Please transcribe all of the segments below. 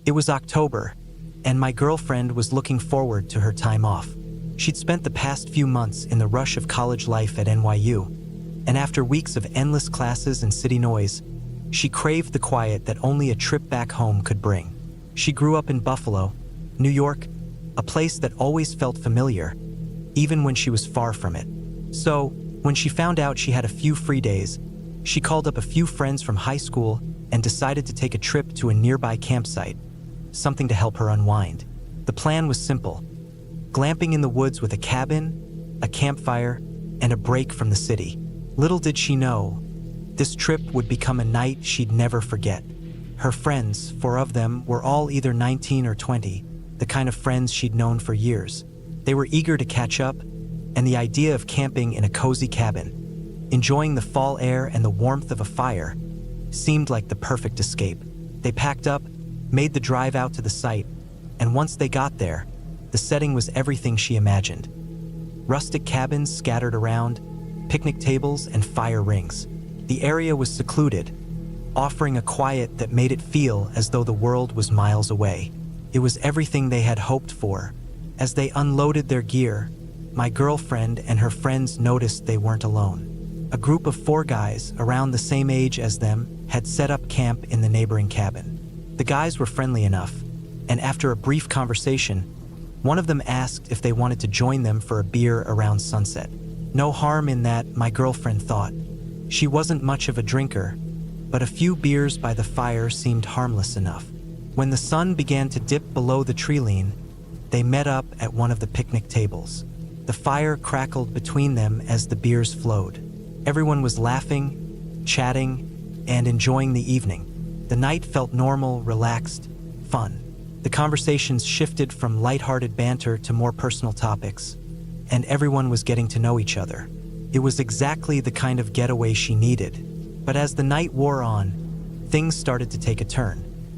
It was October, and my girlfriend was looking forward to her time off. She'd spent the past few months in the rush of college life at NYU, and after weeks of endless classes and city noise, she craved the quiet that only a trip back home could bring. She grew up in Buffalo, New York, a place that always felt familiar, even when she was far from it. So, when she found out she had a few free days, she called up a few friends from high school and decided to take a trip to a nearby campsite, something to help her unwind. The plan was simple: glamping in the woods with a cabin, a campfire, and a break from the city. Little did she know, this trip would become a night she'd never forget. Her friends, 4 of them, were all either 19 or 20, the kind of friends she'd known for years. They were eager to catch up, and the idea of camping in a cozy cabin, enjoying the fall air and the warmth of a fire, seemed like the perfect escape. They packed up, made the drive out to the site, and once they got there, the setting was everything she imagined. Rustic cabins scattered around, picnic tables and fire rings. The area was secluded, offering a quiet that made it feel as though the world was miles away. It was everything they had hoped for. As they unloaded their gear, my girlfriend and her friends noticed they weren't alone. A group of 4 guys, around the same age as them, had set up camp in the neighboring cabin. The guys were friendly enough, and after a brief conversation, one of them asked if they wanted to join them for a beer around sunset. No harm in that, my girlfriend thought. She wasn't much of a drinker, but a few beers by the fire seemed harmless enough. When the sun began to dip below the tree-line, they met up at one of the picnic tables. The fire crackled between them as the beers flowed. Everyone was laughing, chatting, and enjoying the evening. The night felt normal, relaxed, fun. The conversations shifted from lighthearted banter to more personal topics, and everyone was getting to know each other. It was exactly the kind of getaway she needed. But as the night wore on, things started to take a turn.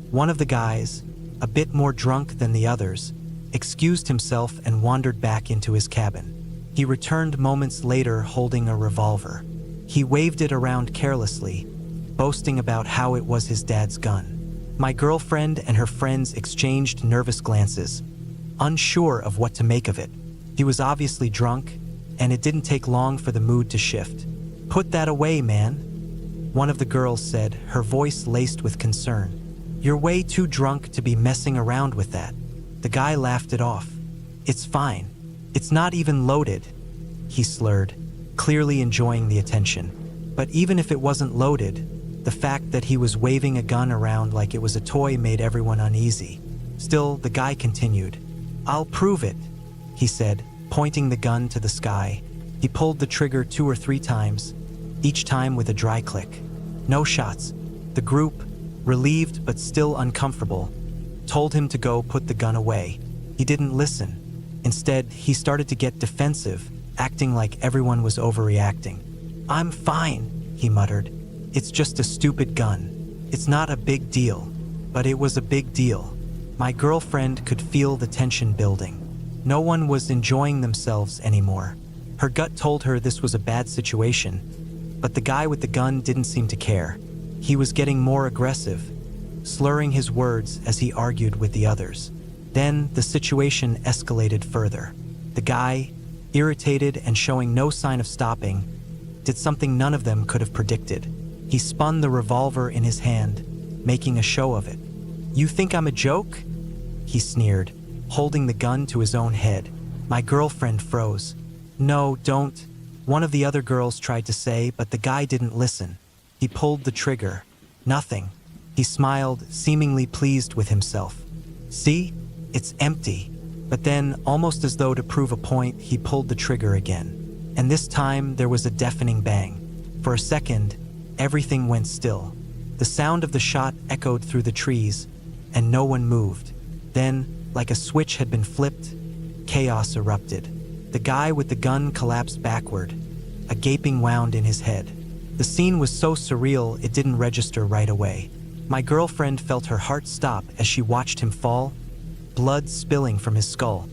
One of the guys, a bit more drunk than the others, excused himself and wandered back into his cabin. He returned moments later holding a revolver. He waved it around carelessly, boasting about how it was his dad's gun. My girlfriend and her friends exchanged nervous glances, unsure of what to make of it. He was obviously drunk, and it didn't take long for the mood to shift. "Put that away, man," one of the girls said, her voice laced with concern. "You're way too drunk to be messing around with that." The guy laughed it off. "It's fine. It's not even loaded," he slurred, clearly enjoying the attention. But even if it wasn't loaded, the fact that he was waving a gun around like it was a toy made everyone uneasy. Still, the guy continued. "I'll prove it," he said, pointing the gun to the sky. He pulled the trigger 2 or 3 times, each time with a dry click. No shots. The group, relieved but still uncomfortable, told him to go put the gun away. He didn't listen. Instead, he started to get defensive, acting like everyone was overreacting. "I'm fine," he muttered. "It's just a stupid gun. It's not a big deal." But it was a big deal. My girlfriend could feel the tension building. No one was enjoying themselves anymore. Her gut told her this was a bad situation, but the guy with the gun didn't seem to care. He was getting more aggressive, slurring his words as he argued with the others. Then the situation escalated further. The guy, irritated and showing no sign of stopping, did something none of them could have predicted. He spun the revolver in his hand, making a show of it. "You think I'm a joke?" he sneered, holding the gun to his own head. My girlfriend froze. "No, don't," one of the other girls tried to say, but the guy didn't listen. He pulled the trigger. Nothing. He smiled, seemingly pleased with himself. "See? It's empty." But then, almost as though to prove a point, he pulled the trigger again. And this time, there was a deafening bang. For a second, everything went still. The sound of the shot echoed through the trees, and no one moved. Then, like a switch had been flipped, chaos erupted. The guy with the gun collapsed backward, a gaping wound in his head. The scene was so surreal it didn't register right away. My girlfriend felt her heart stop as she watched him fall, blood spilling from his skull,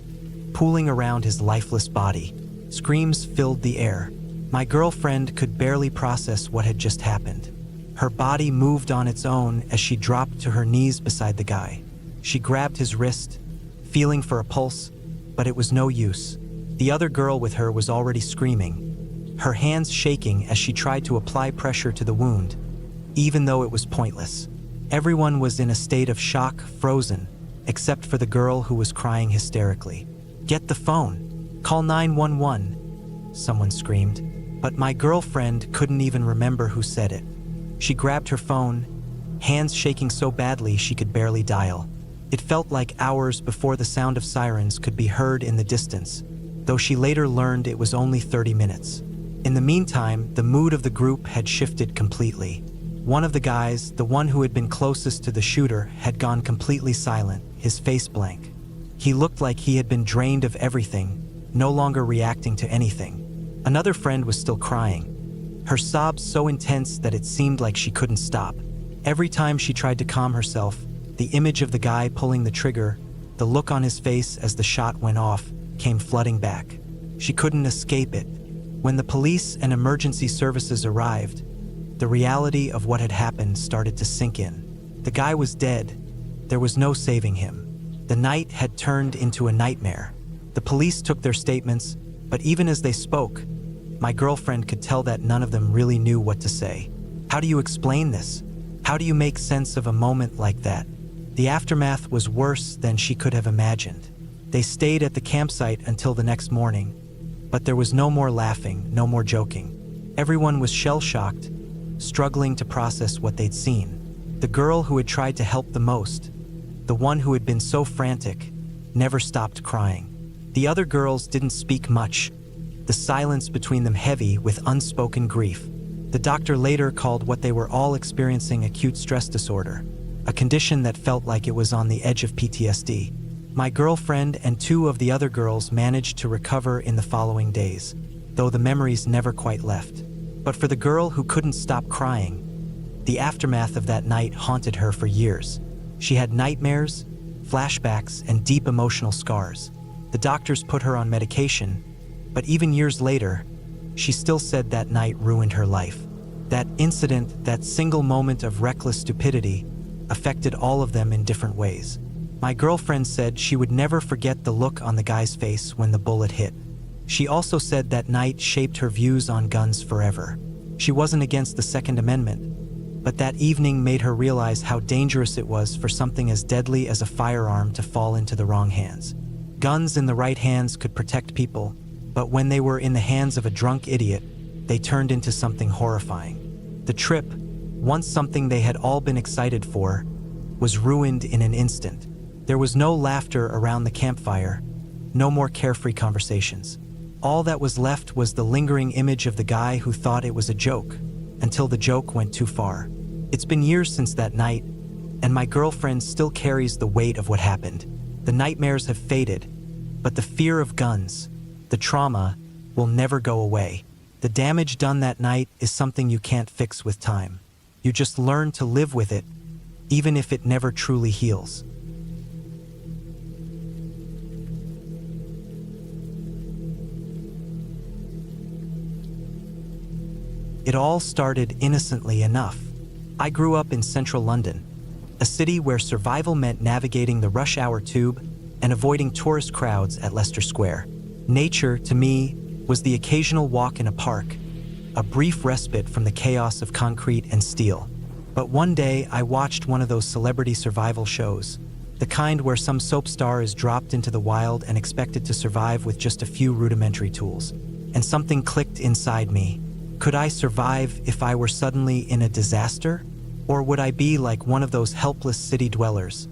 pooling around his lifeless body. Screams filled the air. My girlfriend could barely process what had just happened. Her body moved on its own as she dropped to her knees beside the guy. She grabbed his wrist, feeling for a pulse, but it was no use. The other girl with her was already screaming, her hands shaking as she tried to apply pressure to the wound, even though it was pointless. Everyone was in a state of shock, frozen, except for the girl who was crying hysterically. "Get the phone! Call 911!" someone screamed, but my girlfriend couldn't even remember who said it. She grabbed her phone, hands shaking so badly she could barely dial. It felt like hours before the sound of sirens could be heard in the distance, though she later learned it was only 30 minutes. In the meantime, the mood of the group had shifted completely. One of the guys, the one who had been closest to the shooter, had gone completely silent, his face blank. He looked like he had been drained of everything, no longer reacting to anything. Another friend was still crying, her sobs so intense that it seemed like she couldn't stop. Every time she tried to calm herself, the image of the guy pulling the trigger, the look on his face as the shot went off, came flooding back. She couldn't escape it. When the police and emergency services arrived, the reality of what had happened started to sink in. The guy was dead. There was no saving him. The night had turned into a nightmare. The police took their statements, but even as they spoke, my girlfriend could tell that none of them really knew what to say. How do you explain this? How do you make sense of a moment like that? The aftermath was worse than she could have imagined. They stayed at the campsite until the next morning, but there was no more laughing, no more joking. Everyone was shell-shocked, struggling to process what they'd seen. The girl who had tried to help the most, the one who had been so frantic, never stopped crying. The other girls didn't speak much, the silence between them heavy with unspoken grief. The doctor later called what they were all experiencing acute stress disorder, a condition that felt like it was on the edge of PTSD. My girlfriend and two of the other girls managed to recover in the following days, though the memories never quite left. But for the girl who couldn't stop crying, the aftermath of that night haunted her for years. She had nightmares, flashbacks, and deep emotional scars. The doctors put her on medication, but even years later, she still said that night ruined her life. That incident, that single moment of reckless stupidity, affected all of them in different ways. My girlfriend said she would never forget the look on the guy's face when the bullet hit. She also said that night shaped her views on guns forever. She wasn't against the Second Amendment, but that evening made her realize how dangerous it was for something as deadly as a firearm to fall into the wrong hands. Guns in the right hands could protect people, but when they were in the hands of a drunk idiot, they turned into something horrifying. The trip, once something they had all been excited for, was ruined in an instant. There was no laughter around the campfire, no more carefree conversations. All that was left was the lingering image of the guy who thought it was a joke, until the joke went too far. It's been years since that night, and my girlfriend still carries the weight of what happened. The nightmares have faded, but the fear of guns, the trauma, will never go away. The damage done that night is something you can't fix with time. You just learn to live with it, even if it never truly heals. It all started innocently enough. I grew up in central London, a city where survival meant navigating the rush hour tube and avoiding tourist crowds at Leicester Square. Nature, to me, was the occasional walk in a park, a brief respite from the chaos of concrete and steel. But one day, I watched one of those celebrity survival shows, the kind where some soap star is dropped into the wild and expected to survive with just a few rudimentary tools. And something clicked inside me. Could I survive if I were suddenly in a disaster? Or would I be like one of those helpless city dwellers,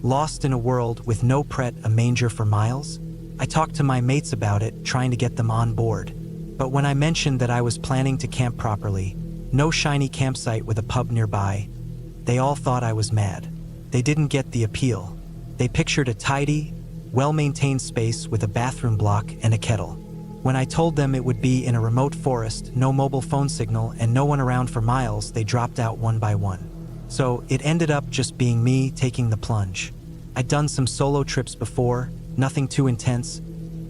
lost in a world with no pret, a manger for miles? I talked to my mates about it, trying to get them on board. But when I mentioned that I was planning to camp properly, no shiny campsite with a pub nearby, they all thought I was mad. They didn't get the appeal. They pictured a tidy, well-maintained space with a bathroom block and a kettle. When I told them it would be in a remote forest, no mobile phone signal, and no one around for miles, they dropped out one by one. So it ended up just being me taking the plunge. I'd done some solo trips before, nothing too intense,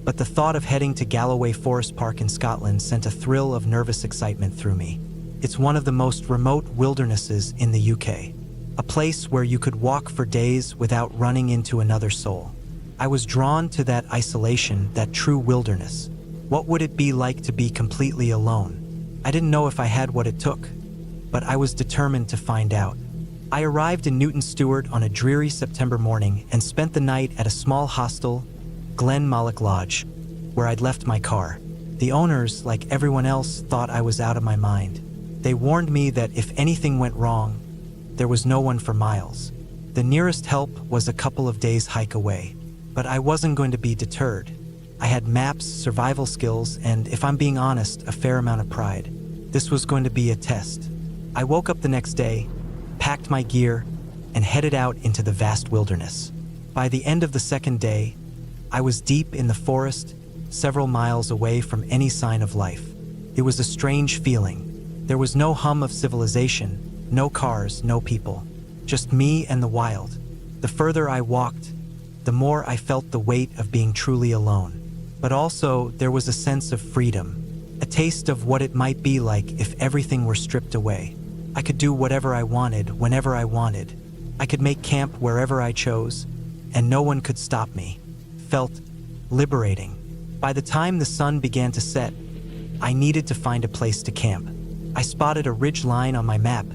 but the thought of heading to Galloway Forest Park in Scotland sent a thrill of nervous excitement through me. It's one of the most remote wildernesses in the UK. a place where you could walk for days without running into another soul. I was drawn to that isolation, that true wilderness. What would it be like to be completely alone? I didn't know if I had what it took, but I was determined to find out. I arrived in Newton Stewart on a dreary September morning and spent the night at a small hostel, Glen Malloch Lodge, where I'd left my car. The owners, like everyone else, thought I was out of my mind. They warned me that if anything went wrong, there was no one for miles. The nearest help was a couple of days' hike away. But I wasn't going to be deterred. I had maps, survival skills, and, if I'm being honest, a fair amount of pride. This was going to be a test. I woke up the next day, packed my gear, and headed out into the vast wilderness. By the end of the second day, I was deep in the forest, several miles away from any sign of life. It was a strange feeling. There was no hum of civilization, no cars, no people. Just me and the wild. The further I walked, the more I felt the weight of being truly alone. But also, there was a sense of freedom, a taste of what it might be like if everything were stripped away. I could do whatever I wanted, whenever I wanted. I could make camp wherever I chose, and no one could stop me. Felt liberating. By the time the sun began to set, I needed to find a place to camp. I spotted a ridge line on my map,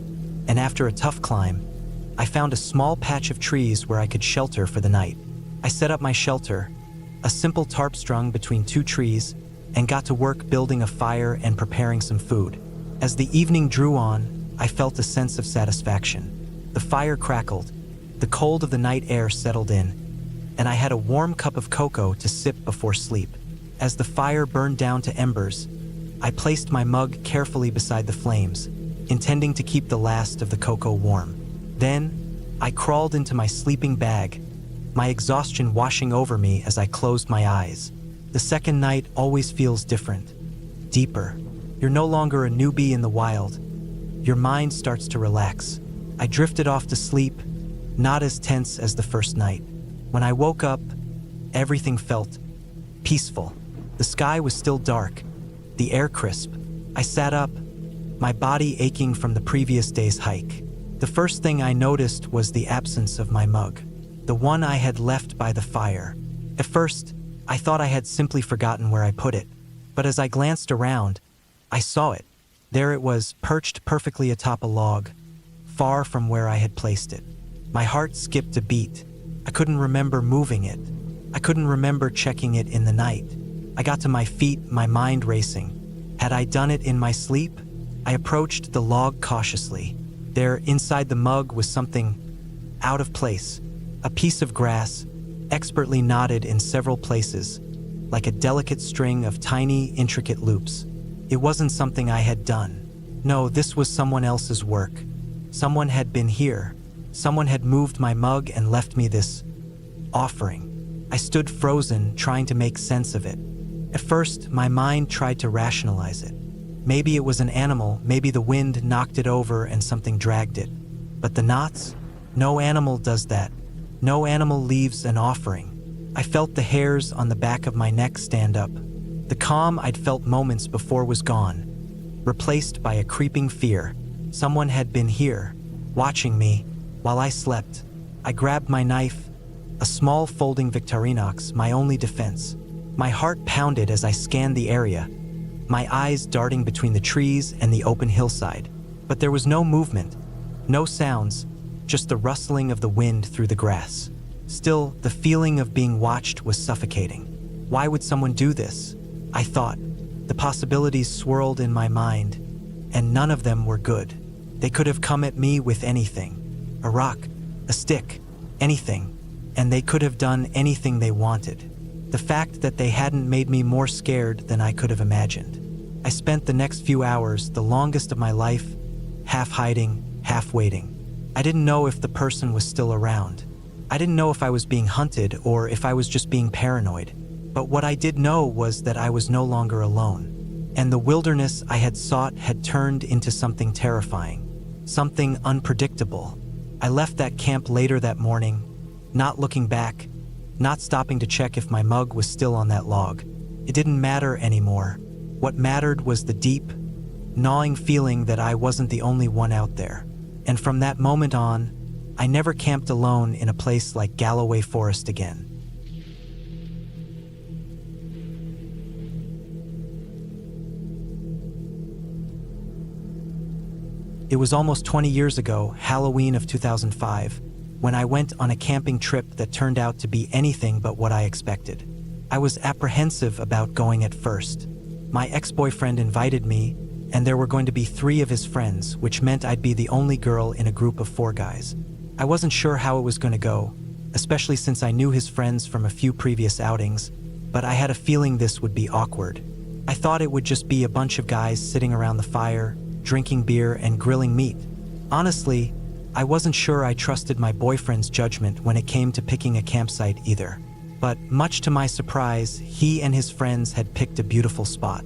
and after a tough climb, I found a small patch of trees where I could shelter for the night. I set up my shelter, a simple tarp strung between two trees, and got to work building a fire and preparing some food. As the evening drew on, I felt a sense of satisfaction. The fire crackled, the cold of the night air settled in, and I had a warm cup of cocoa to sip before sleep. As the fire burned down to embers, I placed my mug carefully beside the flames, intending to keep the last of the cocoa warm. Then, I crawled into my sleeping bag, my exhaustion washing over me as I closed my eyes. The second night always feels different, deeper. You're no longer a newbie in the wild. Your mind starts to relax. I drifted off to sleep, not as tense as the first night. When I woke up, everything felt peaceful. The sky was still dark, the air crisp. I sat up, my body aching from the previous day's hike. The first thing I noticed was the absence of my mug, the one I had left by the fire. At first, I thought I had simply forgotten where I put it, but as I glanced around, I saw it. There it was, perched perfectly atop a log, far from where I had placed it. My heart skipped a beat. I couldn't remember moving it. I couldn't remember checking it in the night. I got to my feet, my mind racing. Had I done it in my sleep? I approached the log cautiously. There, inside the mug, was something out of place. A piece of grass, expertly knotted in several places, like a delicate string of tiny, intricate loops. It wasn't something I had done. No, this was someone else's work. Someone had been here. Someone had moved my mug and left me this offering. I stood frozen, trying to make sense of it. At first, my mind tried to rationalize it. Maybe it was an animal, maybe the wind knocked it over and something dragged it. But the knots? No animal does that. No animal leaves an offering. I felt the hairs on the back of my neck stand up. The calm I'd felt moments before was gone, replaced by a creeping fear. Someone had been here, watching me, while I slept. I grabbed my knife, a small folding Victorinox, my only defense. My heart pounded as I scanned the area, my eyes darting between the trees and the open hillside. But there was no movement, no sounds, just the rustling of the wind through the grass. Still, the feeling of being watched was suffocating. Why would someone do this? I thought. The possibilities swirled in my mind, and none of them were good. They could have come at me with anything. A rock, a stick, anything. And they could have done anything they wanted. The fact that they hadn't made me more scared than I could have imagined. I spent the next few hours, the longest of my life, half hiding, half waiting. I didn't know if the person was still around. I didn't know if I was being hunted or if I was just being paranoid. But what I did know was that I was no longer alone. And the wilderness I had sought had turned into something terrifying, something unpredictable. I left that camp later that morning, not looking back, not stopping to check if my mug was still on that log. It didn't matter anymore. What mattered was the deep, gnawing feeling that I wasn't the only one out there. And from that moment on, I never camped alone in a place like Galloway Forest again. It was almost 20 years ago, Halloween of 2005, when I went on a camping trip that turned out to be anything but what I expected. I was apprehensive about going at first. My ex-boyfriend invited me, and there were going to be 3 of his friends, which meant I'd be the only girl in a group of 4 guys. I wasn't sure how it was going to go, especially since I knew his friends from a few previous outings, but I had a feeling this would be awkward. I thought it would just be a bunch of guys sitting around the fire, drinking beer and grilling meat. Honestly, I wasn't sure I trusted my boyfriend's judgment when it came to picking a campsite either. But much to my surprise, he and his friends had picked a beautiful spot.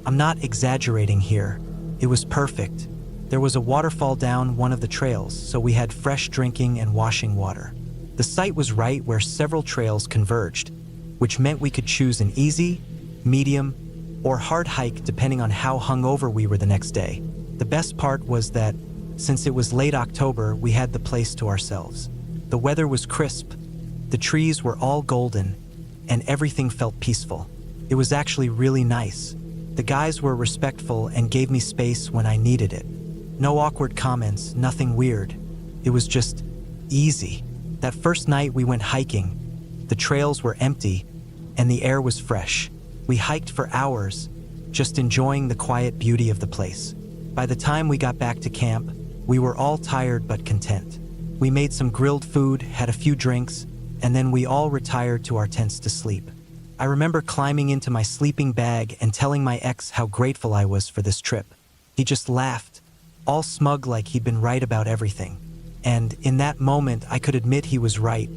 I'm not exaggerating here. It was perfect. There was a waterfall down one of the trails, so we had fresh drinking and washing water. The site was right where several trails converged, which meant we could choose an easy, medium, or hard hike depending on how hungover we were the next day. The best part was that, since it was late October, we had the place to ourselves. The weather was crisp, the trees were all golden, and everything felt peaceful. It was actually really nice. The guys were respectful and gave me space when I needed it. No awkward comments, nothing weird. It was just easy. That first night we went hiking. The trails were empty, and the air was fresh. We hiked for hours, just enjoying the quiet beauty of the place. By the time we got back to camp, we were all tired but content. We made some grilled food, had a few drinks, and then we all retired to our tents to sleep. I remember climbing into my sleeping bag and telling my ex how grateful I was for this trip. He just laughed, all smug like he'd been right about everything. And in that moment, I could admit he was right.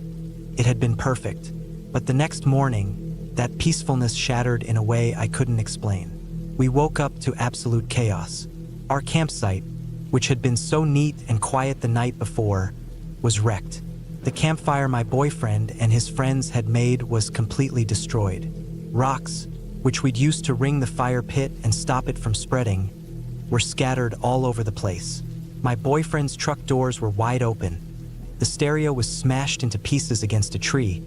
It had been perfect. But the next morning, that peacefulness shattered in a way I couldn't explain. We woke up to absolute chaos. Our campsite, which had been so neat and quiet the night before, was wrecked. The campfire my boyfriend and his friends had made was completely destroyed. Rocks, which we'd used to ring the fire pit and stop it from spreading, were scattered all over the place. My boyfriend's truck doors were wide open. The stereo was smashed into pieces against a tree,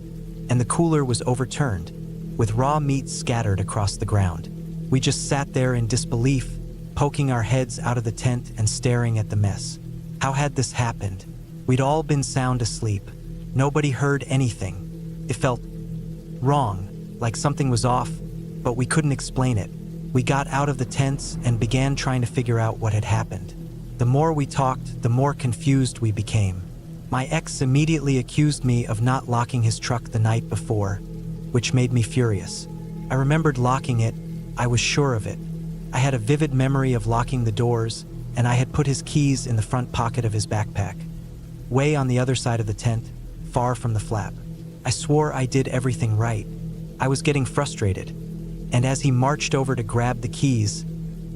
and the cooler was overturned, with raw meat scattered across the ground. We just sat there in disbelief, poking our heads out of the tent and staring at the mess. How had this happened? We'd all been sound asleep. Nobody heard anything. It felt wrong, like something was off, but we couldn't explain it. We got out of the tents and began trying to figure out what had happened. The more we talked, the more confused we became. My ex immediately accused me of not locking his truck the night before, which made me furious. I remembered locking it. I was sure of it. I had a vivid memory of locking the doors, and I had put his keys in the front pocket of his backpack, way on the other side of the tent, far from the flap. I swore I did everything right. I was getting frustrated, and as he marched over to grab the keys,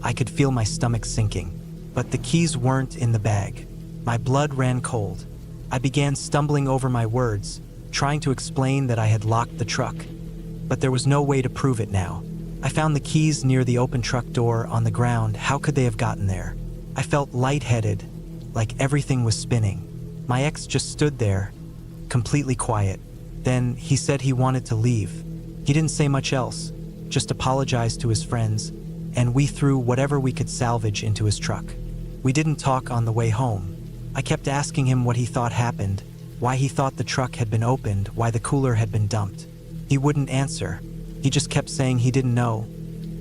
I could feel my stomach sinking. But the keys weren't in the bag. My blood ran cold. I began stumbling over my words, trying to explain that I had locked the truck, but there was no way to prove it now. I found the keys near the open truck door on the ground. How could they have gotten there? I felt lightheaded, like everything was spinning. My ex just stood there, completely quiet. Then he said he wanted to leave. He didn't say much else, just apologized to his friends, and we threw whatever we could salvage into his truck. We didn't talk on the way home. I kept asking him what he thought happened, why he thought the truck had been opened, why the cooler had been dumped. He wouldn't answer. He just kept saying he didn't know,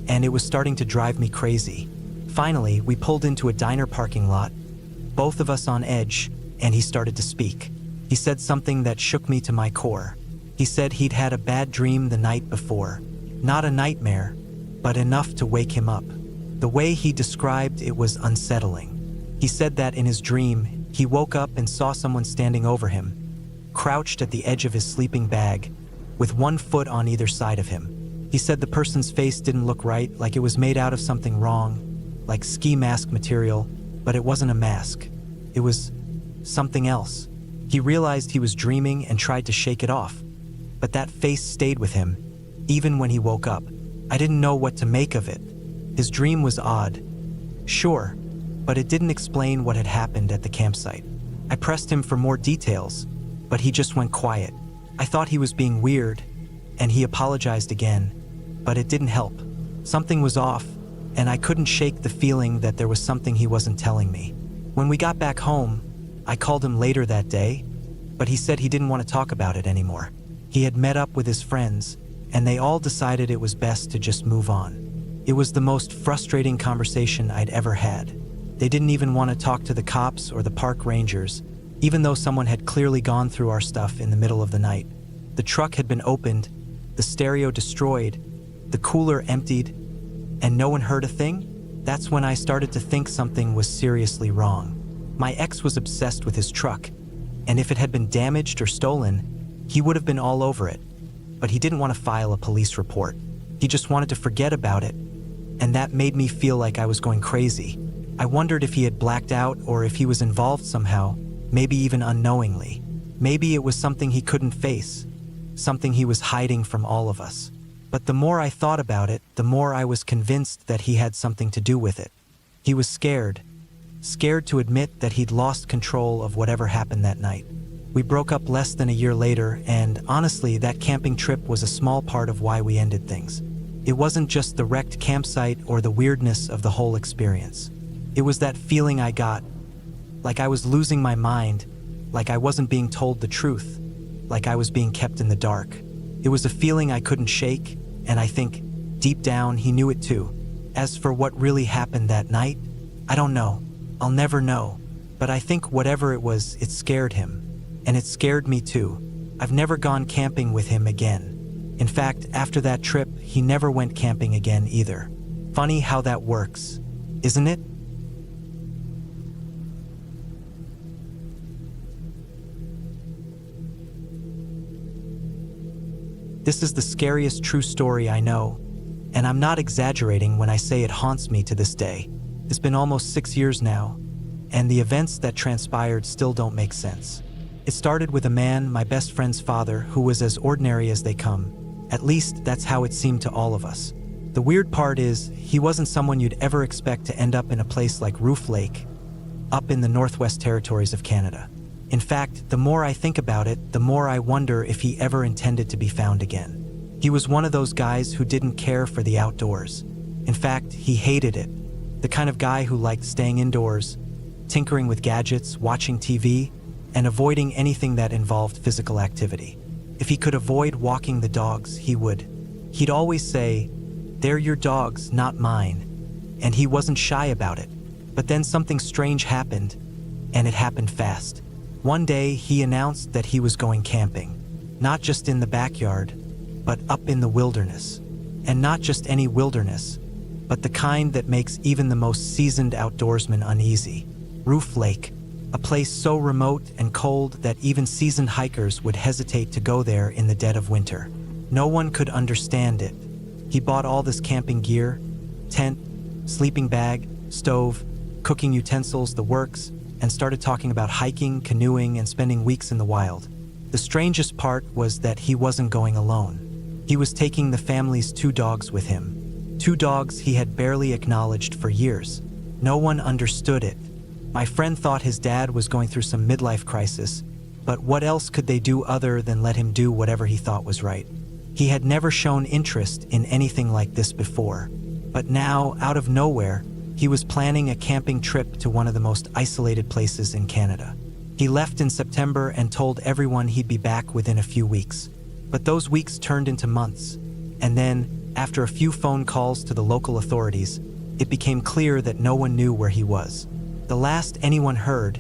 and it was starting to drive me crazy. Finally, we pulled into a diner parking lot, both of us on edge, and he started to speak. He said something that shook me to my core. He said he'd had a bad dream the night before. Not a nightmare, but enough to wake him up. The way he described it was unsettling. He said that in his dream, he woke up and saw someone standing over him, crouched at the edge of his sleeping bag, with one foot on either side of him. He said the person's face didn't look right, like it was made out of something wrong, like ski mask material, but it wasn't a mask. It was something else. He realized he was dreaming and tried to shake it off, but that face stayed with him, even when he woke up. I didn't know what to make of it. His dream was odd, sure, but it didn't explain what had happened at the campsite. I pressed him for more details, but he just went quiet. I thought he was being weird, and he apologized again, but it didn't help. Something was off, and I couldn't shake the feeling that there was something he wasn't telling me. When we got back home, I called him later that day, but he said he didn't want to talk about it anymore. He had met up with his friends, and they all decided it was best to just move on. It was the most frustrating conversation I'd ever had. They didn't even want to talk to the cops or the park rangers, even though someone had clearly gone through our stuff in the middle of the night. The truck had been opened, the stereo destroyed, the cooler emptied, and no one heard a thing? That's when I started to think something was seriously wrong. My ex was obsessed with his truck, and if it had been damaged or stolen, he would have been all over it. But he didn't want to file a police report. He just wanted to forget about it, and that made me feel like I was going crazy. I wondered if he had blacked out or if he was involved somehow, maybe even unknowingly. Maybe it was something he couldn't face, something he was hiding from all of us. But the more I thought about it, the more I was convinced that he had something to do with it. He was scared to admit that he'd lost control of whatever happened that night. We broke up less than a year later, and honestly, that camping trip was a small part of why we ended things. It wasn't just the wrecked campsite or the weirdness of the whole experience. It was that feeling I got, like I was losing my mind, like I wasn't being told the truth, like I was being kept in the dark. It was a feeling I couldn't shake, and I think, deep down, he knew it too. As for what really happened that night, I don't know. I'll never know. But I think whatever it was, it scared him. And it scared me too. I've never gone camping with him again. In fact, after that trip, he never went camping again either. Funny how that works, isn't it? This is the scariest true story I know, and I'm not exaggerating when I say it haunts me to this day. It's been almost 6 years now, and the events that transpired still don't make sense. It started with a man, my best friend's father, who was as ordinary as they come. At least, that's how it seemed to all of us. The weird part is, he wasn't someone you'd ever expect to end up in a place like Roof Lake, up in the Northwest Territories of Canada. In fact, the more I think about it, the more I wonder if he ever intended to be found again. He was one of those guys who didn't care for the outdoors. In fact, he hated it. The kind of guy who liked staying indoors, tinkering with gadgets, watching TV, and avoiding anything that involved physical activity. If he could avoid walking the dogs, he would. He'd always say, "They're your dogs, not mine." And he wasn't shy about it. But then something strange happened, and it happened fast. One day, he announced that he was going camping. Not just in the backyard, but up in the wilderness. And not just any wilderness, but the kind that makes even the most seasoned outdoorsman uneasy. Roof Lake, a place so remote and cold that even seasoned hikers would hesitate to go there in the dead of winter. No one could understand it. He bought all this camping gear, tent, sleeping bag, stove, cooking utensils, the works, and started talking about hiking, canoeing, and spending weeks in the wild. The strangest part was that he wasn't going alone. He was taking the family's 2 dogs with him. 2 dogs he had barely acknowledged for years. No one understood it. My friend thought his dad was going through some midlife crisis, but what else could they do other than let him do whatever he thought was right? He had never shown interest in anything like this before, but now, out of nowhere, he was planning a camping trip to one of the most isolated places in Canada. He left in September and told everyone he'd be back within a few weeks. But those weeks turned into months, and then, after a few phone calls to the local authorities, it became clear that no one knew where he was. The last anyone heard,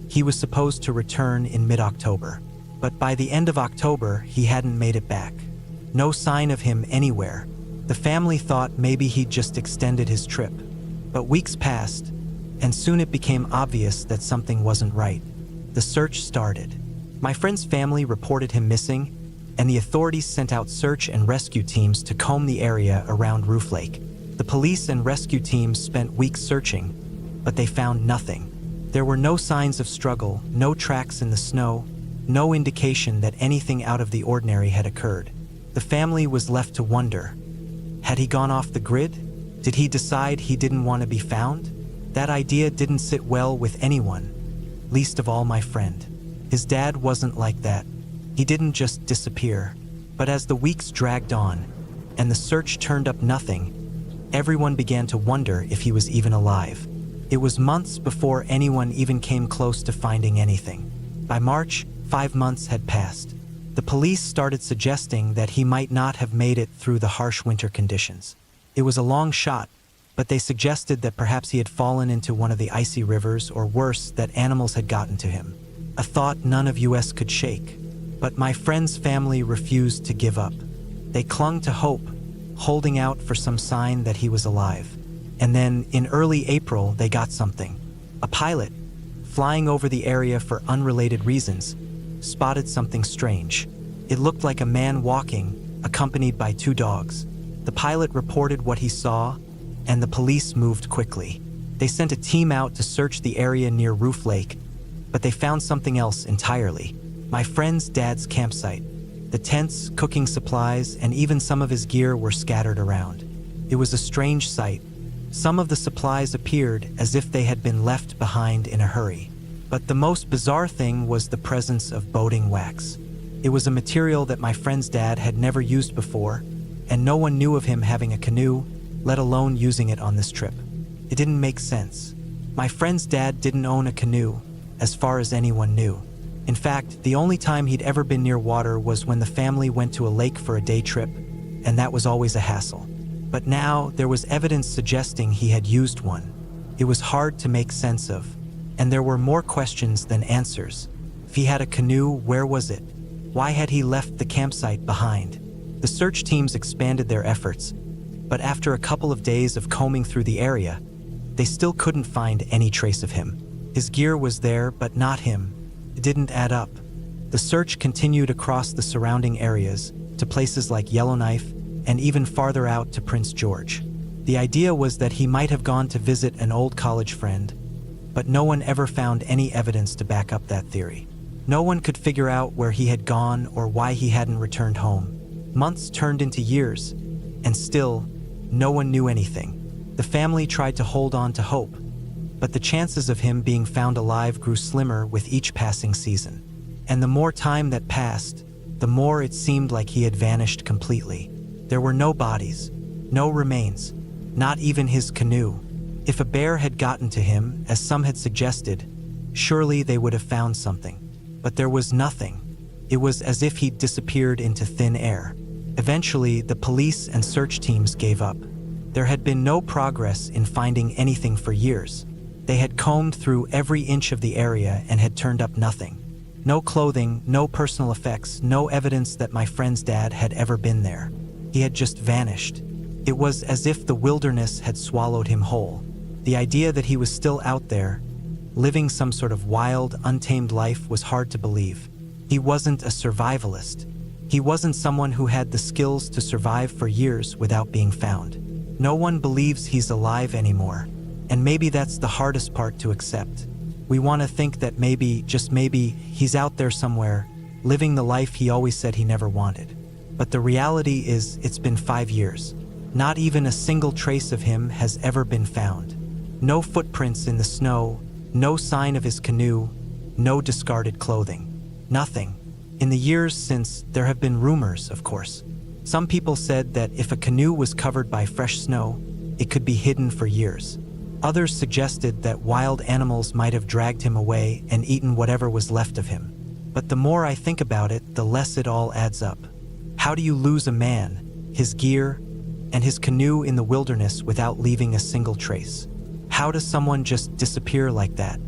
he was supposed to return in mid-October. But by the end of October, he hadn't made it back. No sign of him anywhere. The family thought maybe he'd just extended his trip. But weeks passed, and soon it became obvious that something wasn't right. The search started. My friend's family reported him missing, and the authorities sent out search and rescue teams to comb the area around Roof Lake. The police and rescue teams spent weeks searching, but they found nothing. There were no signs of struggle, no tracks in the snow, no indication that anything out of the ordinary had occurred. The family was left to wonder. Had he gone off the grid? Did he decide he didn't want to be found? That idea didn't sit well with anyone. least of all my friend. His dad wasn't like that. He didn't just disappear. But as the weeks dragged on, and the search turned up nothing, everyone began to wonder if he was even alive. It was months before anyone even came close to finding anything. By March, 5 months had passed. The police started suggesting that he might not have made it through the harsh winter conditions. It was a long shot, but they suggested that perhaps he had fallen into one of the icy rivers, or worse, that animals had gotten to him. A thought none of us could shake. But my friend's family refused to give up. They clung to hope, holding out for some sign that he was alive. And then, in early April, they got something. A pilot, flying over the area for unrelated reasons, spotted something strange. It looked like a man walking, accompanied by 2 dogs. The pilot reported what he saw, and the police moved quickly. They sent a team out to search the area near Roof Lake, but they found something else entirely. My friend's dad's campsite. The tents, cooking supplies, and even some of his gear were scattered around. It was a strange sight. Some of the supplies appeared as if they had been left behind in a hurry. But the most bizarre thing was the presence of boating wax. It was a material that my friend's dad had never used before, and no one knew of him having a canoe, let alone using it on this trip. It didn't make sense. My friend's dad didn't own a canoe, as far as anyone knew. In fact, the only time he'd ever been near water was when the family went to a lake for a day trip, and that was always a hassle. But now, there was evidence suggesting he had used one. It was hard to make sense of, and there were more questions than answers. If he had a canoe, where was it? Why had he left the campsite behind? The search teams expanded their efforts, but after a couple of days of combing through the area, they still couldn't find any trace of him. His gear was there, but not him. It didn't add up. The search continued across the surrounding areas, to places like Yellowknife, and even farther out to Prince George. The idea was that he might have gone to visit an old college friend, but no one ever found any evidence to back up that theory. No one could figure out where he had gone or why he hadn't returned home. Months turned into years, and still, no one knew anything. The family tried to hold on to hope, but the chances of him being found alive grew slimmer with each passing season. And the more time that passed, the more it seemed like he had vanished completely. There were no bodies, no remains, not even his canoe. If a bear had gotten to him, as some had suggested, surely they would have found something. But there was nothing. It was as if he'd disappeared into thin air. Eventually, the police and search teams gave up. There had been no progress in finding anything for years. They had combed through every inch of the area and had turned up nothing. No clothing, no personal effects, no evidence that my friend's dad had ever been there. He had just vanished. It was as if the wilderness had swallowed him whole. The idea that he was still out there, living some sort of wild, untamed life, was hard to believe. He wasn't a survivalist. He wasn't someone who had the skills to survive for years without being found. No one believes he's alive anymore, and maybe that's the hardest part to accept. We want to think that maybe, just maybe, he's out there somewhere, living the life he always said he never wanted. But the reality is, it's been 5 years. Not even a single trace of him has ever been found. No footprints in the snow, no sign of his canoe, no discarded clothing. Nothing. In the years since, there have been rumors, of course. Some people said that if a canoe was covered by fresh snow, it could be hidden for years. Others suggested that wild animals might have dragged him away and eaten whatever was left of him. But the more I think about it, the less it all adds up. How do you lose a man, his gear, and his canoe in the wilderness without leaving a single trace? How does someone just disappear like that?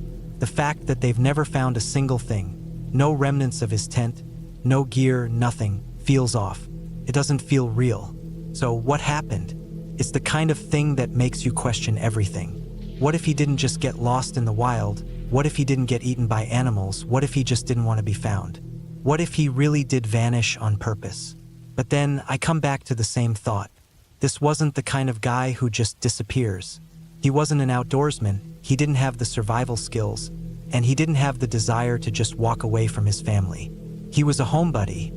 The fact that they've never found a single thing, no remnants of his tent, no gear, nothing, feels off. It doesn't feel real. So what happened? It's the kind of thing that makes you question everything. What if he didn't just get lost in the wild? What if he didn't get eaten by animals? What if he just didn't want to be found? What if he really did vanish on purpose? But then I come back to the same thought. This wasn't the kind of guy who just disappears. He wasn't an outdoorsman, he didn't have the survival skills, and he didn't have the desire to just walk away from his family. He was a homebody,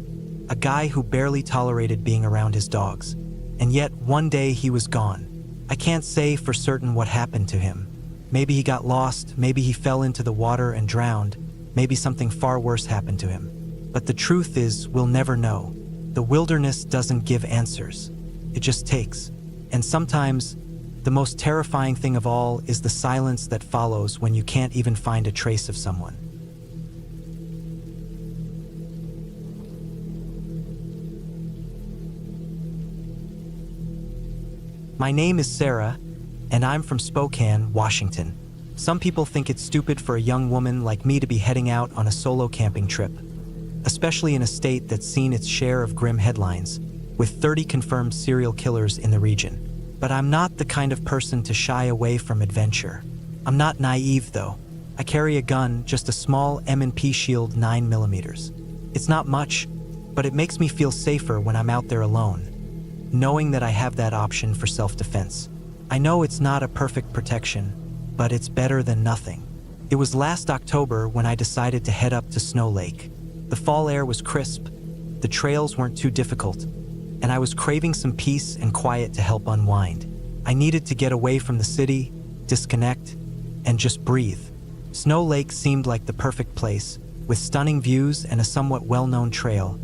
a guy who barely tolerated being around his dogs. And yet, one day he was gone. I can't say for certain what happened to him. Maybe he got lost, maybe he fell into the water and drowned, maybe something far worse happened to him. But the truth is, we'll never know. The wilderness doesn't give answers. It just takes. And sometimes, the most terrifying thing of all is the silence that follows when you can't even find a trace of someone. My name is Sarah, and I'm from Spokane, Washington. Some people think it's stupid for a young woman like me to be heading out on a solo camping trip, especially in a state that's seen its share of grim headlines, with 30 confirmed serial killers in the region. But I'm not the kind of person to shy away from adventure. I'm not naive, though. I carry a gun, just a small M&P Shield 9mm. It's not much, but it makes me feel safer when I'm out there alone, knowing that I have that option for self-defense. I know it's not a perfect protection, but it's better than nothing. It was last October when I decided to head up to Snow Lake. The fall air was crisp, the trails weren't too difficult, and I was craving some peace and quiet to help unwind. I needed to get away from the city, disconnect, and just breathe. Snow Lake seemed like the perfect place, with stunning views and a somewhat well-known trail,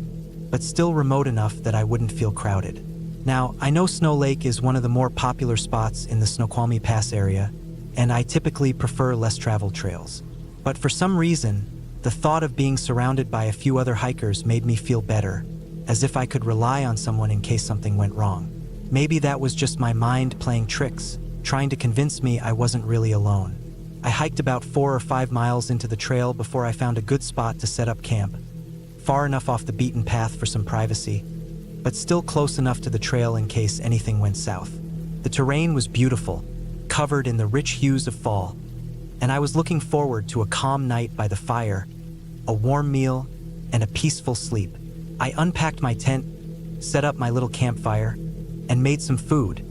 but still remote enough that I wouldn't feel crowded. Now, I know Snow Lake is one of the more popular spots in the Snoqualmie Pass area, and I typically prefer less traveled trails. But for some reason, the thought of being surrounded by a few other hikers made me feel better, as if I could rely on someone in case something went wrong. Maybe that was just my mind playing tricks, trying to convince me I wasn't really alone. I hiked about 4 or 5 miles into the trail before I found a good spot to set up camp, far enough off the beaten path for some privacy, but still close enough to the trail in case anything went south. The terrain was beautiful, covered in the rich hues of fall, and I was looking forward to a calm night by the fire, a warm meal, and a peaceful sleep. I unpacked my tent, set up my little campfire, and made some food,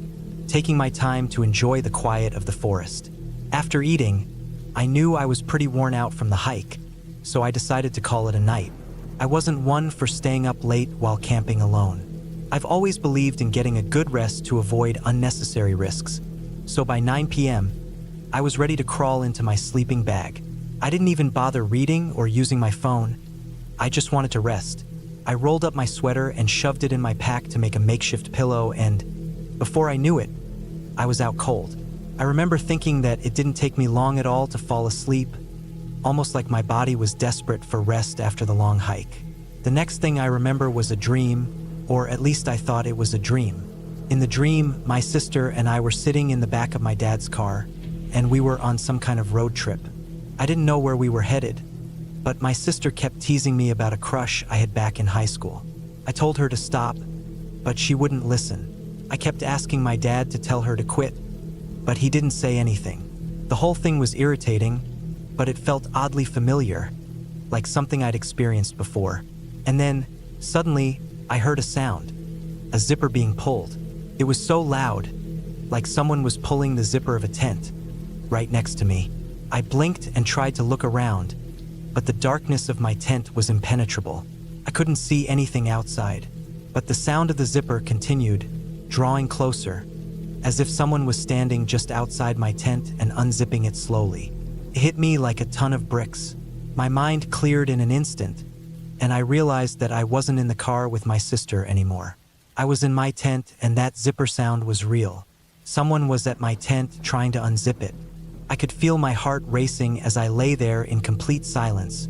taking my time to enjoy the quiet of the forest. After eating, I knew I was pretty worn out from the hike, so I decided to call it a night. I wasn't one for staying up late while camping alone. I've always believed in getting a good rest to avoid unnecessary risks, so by 9 p.m., I was ready to crawl into my sleeping bag. I didn't even bother reading or using my phone. I just wanted to rest. I rolled up my sweater and shoved it in my pack to make a makeshift pillow, and before I knew it, I was out cold. I remember thinking that it didn't take me long at all to fall asleep, almost like my body was desperate for rest after the long hike. The next thing I remember was a dream, or at least I thought it was a dream. In the dream, my sister and I were sitting in the back of my dad's car, and we were on some kind of road trip. I didn't know where we were headed, but my sister kept teasing me about a crush I had back in high school. I told her to stop, but she wouldn't listen. I kept asking my dad to tell her to quit, but he didn't say anything. The whole thing was irritating, but it felt oddly familiar, like something I'd experienced before. And then, suddenly, I heard a sound, a zipper being pulled. It was so loud, like someone was pulling the zipper of a tent, right next to me. I blinked and tried to look around, but the darkness of my tent was impenetrable. I couldn't see anything outside, but the sound of the zipper continued, drawing closer, as if someone was standing just outside my tent and unzipping it slowly. It hit me like a ton of bricks. My mind cleared in an instant, and I realized that I wasn't in the car with my sister anymore. I was in my tent, and that zipper sound was real. Someone was at my tent trying to unzip it. I could feel my heart racing as I lay there in complete silence,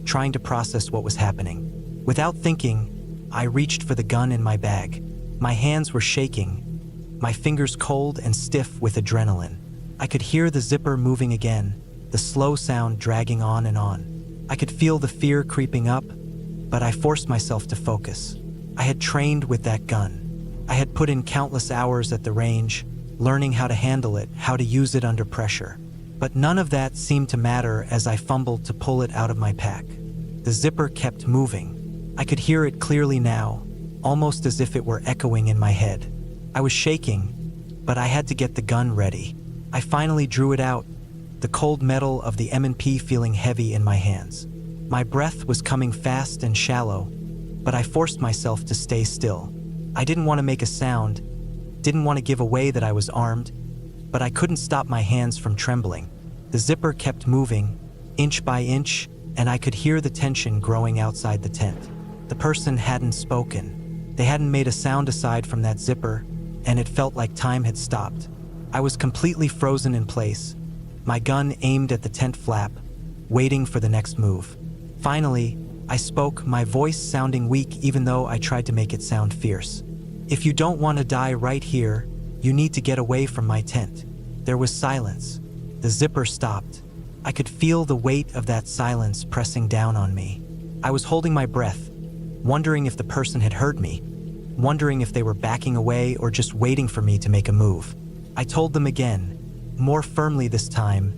trying to process what was happening. Without thinking, I reached for the gun in my bag. My hands were shaking, my fingers cold and stiff with adrenaline. I could hear the zipper moving again, the slow sound dragging on and on. I could feel the fear creeping up, but I forced myself to focus. I had trained with that gun. I had put in countless hours at the range, learning how to handle it, how to use it under pressure. But none of that seemed to matter as I fumbled to pull it out of my pack. The zipper kept moving. I could hear it clearly now, almost as if it were echoing in my head. I was shaking, but I had to get the gun ready. I finally drew it out, the cold metal of the M&P feeling heavy in my hands. My breath was coming fast and shallow, but I forced myself to stay still. I didn't want to make a sound, didn't want to give away that I was armed, but I couldn't stop my hands from trembling. The zipper kept moving, inch by inch, and I could hear the tension growing outside the tent. The person hadn't spoken. They hadn't made a sound aside from that zipper, and it felt like time had stopped. I was completely frozen in place, my gun aimed at the tent flap, waiting for the next move. Finally, I spoke, my voice sounding weak even though I tried to make it sound fierce. "If you don't want to die right here, you need to get away from my tent." There was silence. The zipper stopped. I could feel the weight of that silence pressing down on me. I was holding my breath, wondering if the person had heard me, wondering if they were backing away or just waiting for me to make a move. I told them again, more firmly this time,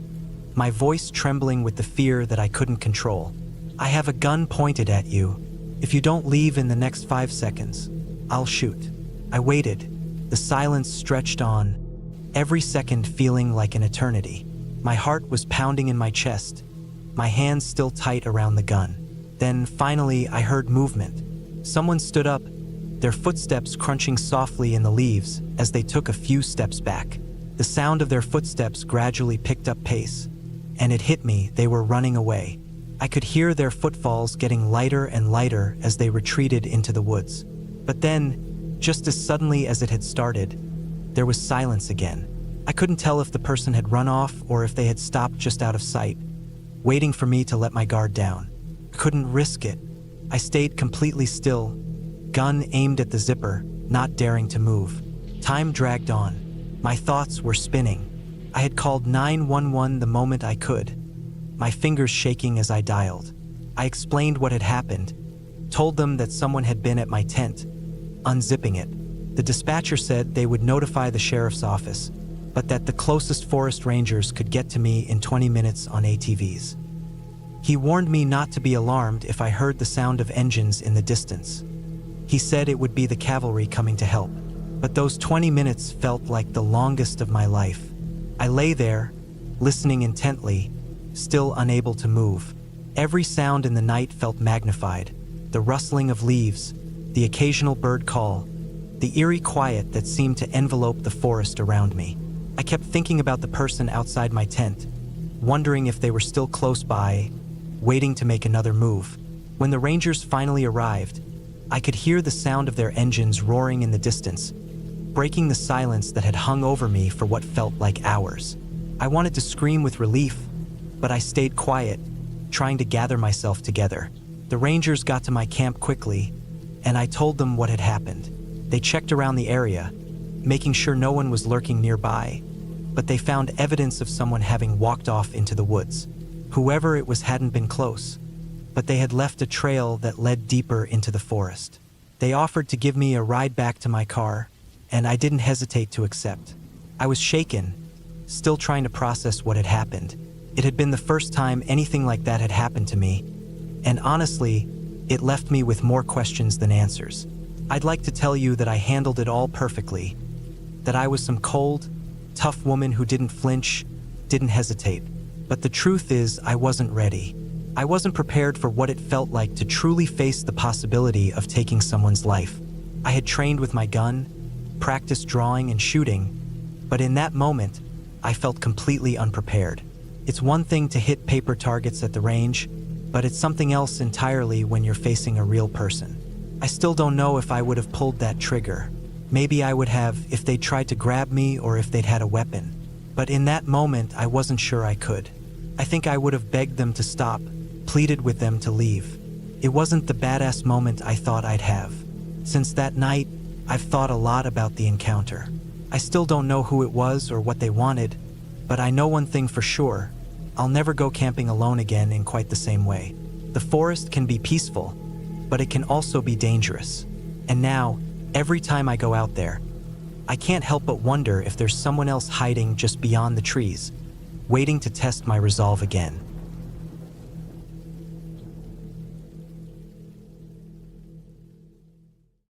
my voice trembling with the fear that I couldn't control. "I have a gun pointed at you. If you don't leave in the next 5 seconds, I'll shoot." I waited. The silence stretched on, every second feeling like an eternity. My heart was pounding in my chest, my hands still tight around the gun. Then, finally, I heard movement. Someone stood up, their footsteps crunching softly in the leaves as they took a few steps back. The sound of their footsteps gradually picked up pace, and it hit me, they were running away. I could hear their footfalls getting lighter and lighter as they retreated into the woods. But then, just as suddenly as it had started, there was silence again. I couldn't tell if the person had run off or if they had stopped just out of sight, waiting for me to let my guard down. I couldn't risk it. I stayed completely still, gun aimed at the zipper, not daring to move. Time dragged on. My thoughts were spinning. I had called 911 the moment I could, my fingers shaking as I dialed. I explained what had happened, told them that someone had been at my tent, unzipping it. The dispatcher said they would notify the sheriff's office, but that the closest forest rangers could get to me in 20 minutes on ATVs. He warned me not to be alarmed if I heard the sound of engines in the distance. He said it would be the cavalry coming to help, but those 20 minutes felt like the longest of my life. I lay there, listening intently, still unable to move. Every sound in the night felt magnified, the rustling of leaves, the occasional bird call, the eerie quiet that seemed to envelope the forest around me. I kept thinking about the person outside my tent, wondering if they were still close by, waiting to make another move. When the rangers finally arrived, I could hear the sound of their engines roaring in the distance, breaking the silence that had hung over me for what felt like hours. I wanted to scream with relief, but I stayed quiet, trying to gather myself together. The rangers got to my camp quickly, and I told them what had happened. They checked around the area, making sure no one was lurking nearby, but they found evidence of someone having walked off into the woods. Whoever it was hadn't been close, but they had left a trail that led deeper into the forest. They offered to give me a ride back to my car, and I didn't hesitate to accept. I was shaken, still trying to process what had happened. It had been the first time anything like that had happened to me, and honestly, it left me with more questions than answers. I'd like to tell you that I handled it all perfectly, that I was some cold, tough woman who didn't flinch, didn't hesitate. But the truth is, I wasn't ready. I wasn't prepared for what it felt like to truly face the possibility of taking someone's life. I had trained with my gun, practiced drawing and shooting, but in that moment, I felt completely unprepared. It's one thing to hit paper targets at the range, but it's something else entirely when you're facing a real person. I still don't know if I would have pulled that trigger. Maybe I would have if they tried to grab me or if they'd had a weapon. But in that moment, I wasn't sure I could. I think I would have begged them to stop, pleaded with them to leave. It wasn't the badass moment I thought I'd have. Since that night, I've thought a lot about the encounter. I still don't know who it was or what they wanted, but I know one thing for sure. I'll never go camping alone again in quite the same way. The forest can be peaceful, but it can also be dangerous. And now, every time I go out there, I can't help but wonder if there's someone else hiding just beyond the trees, waiting to test my resolve again.